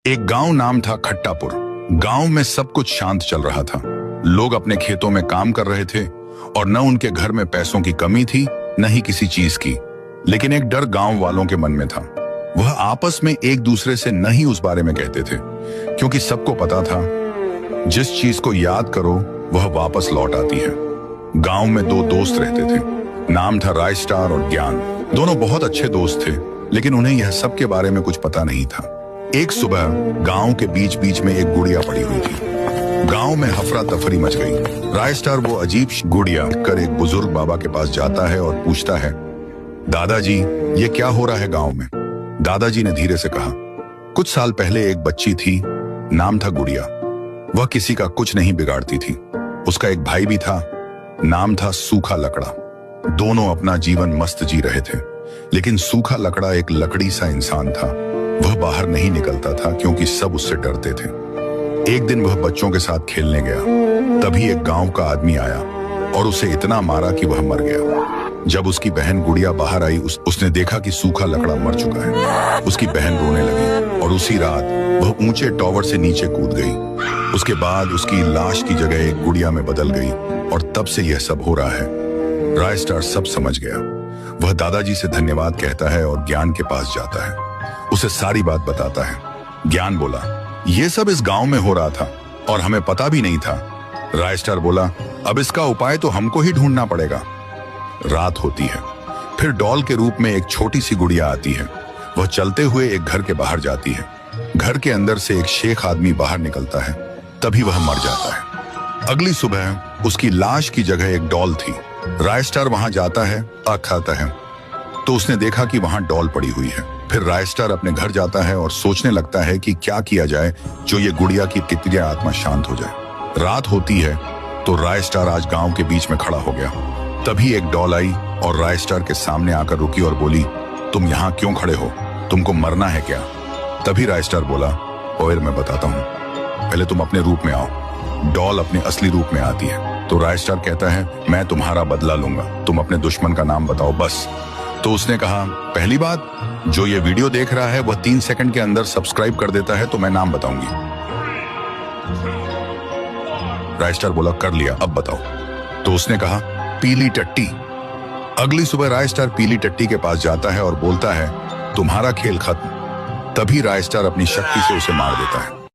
एक गांव नाम था खट्टापुर। गांव में सब कुछ शांत चल रहा था। लोग अपने खेतों में काम कर रहे थे और न उनके घर में पैसों की कमी थी, न ही किसी चीज की। लेकिन एक डर गांव वालों के मन में था। वह आपस में एक दूसरे से न ही उस बारे में कहते थे, क्योंकि सबको पता था जिस चीज को याद करो वह वापस लौट आती है। गांव में दो दोस्त रहते थे। नाम था राय स्टार और ज्ञान। दोनों बहुत अच्छे दोस्त थे, लेकिन उन्हें यह सब के बारे में कुछ पता नहीं था। एक सुबह गांव के बीच बीच में एक गुड़िया पड़ी हुई थी। गांव में हफरा तफरी मच गई। राय स्टार वो अजीब गुड़िया कर एक बुजुर्ग बाबा के पास जाता है और पूछता है, दादाजी ये क्या हो रहा है गांव में? दादाजी ने धीरे से कहा, कुछ साल पहले एक बच्ची थी, नाम था गुड़िया। वह किसी का कुछ नहीं बिगाड़ती थी। उसका एक भाई भी था, नाम था सूखा लकड़ा। दोनों अपना जीवन मस्त जी रहे थे, लेकिन सूखा लकड़ा एक लकड़ी सा इंसान था। वह बाहर नहीं निकलता था क्योंकि सब उससे डरते थे। एक दिन वह बच्चों के साथ खेलने गया। तभी एक गांव का आदमी आया और उसे इतना मारा कि वह मर गया। जब उसकी बहन गुड़िया बाहर आई, उसने देखा कि सूखा लकड़ा मर चुका है। उसकी बहन रोने लगी और उसी रात वह ऊंचे टॉवर से नीचे कूद गई। उसके बाद उसकी लाश की जगह एक गुड़िया में बदल गई और तब से यह सब हो रहा है। राय स्टार सब समझ गया। वह दादाजी से धन्यवाद कहता है और ज्ञान के पास जाता है, उसे सारी बात बताता है। ज्ञान बोला, यह सब इस गांव में हो रहा था और हमें पता भी नहीं था। राय स्टार बोला, अब इसका उपाय तो हमको ही ढूंढना पड़ेगा। रात होती है। फिर डॉल के रूप में एक छोटी सी गुड़िया आती है। वह चलते हुए एक घर के बाहर जाती है। घर के अंदर से एक शेख आदमी बाहर निकलता है। तभी वह मर जाता है। अगली सुबह उसकी लाश की जगह एक डॉल थी। राय स्टार वहां जाता है, खाता है तो उसने देखा कि वहां डॉल पड़ी हुई है। फिर राय स्टार अपने घर जाता है और सोचने लगता है कि क्या किया जाए जो ये गुड़िया की तितलियां आत्मा शांत हो जाए। रात होती है तो राय स्टार आज गांव के बीच में खड़ा हो गया। तभी एक डॉल आई और राय स्टार के सामने आकर रुकी और बोली, तुम यहाँ क्यों खड़े हो? तुमको मरना है क्या? तभी राय स्टार बोला, ओए मैं बताता हूँ, पहले तुम अपने रूप में आओ। डॉल अपने असली रूप में आती है तो राय स्टार कहता है, मैं तुम्हारा बदला लूंगा, तुम अपने दुश्मन का नाम बताओ बस। तो उसने कहा, पहली बात, जो ये वीडियो देख रहा है वह 3 सेकंड के अंदर सब्सक्राइब कर देता है तो मैं नाम बताऊंगी। राय स्टार बोला, कर लिया, अब बताओ। तो उसने कहा, पीली टट्टी। अगली सुबह राय स्टार पीली टट्टी के पास जाता है और बोलता है, तुम्हारा खेल खत्म। तभी राय स्टार अपनी शक्ति से उसे मार देता है।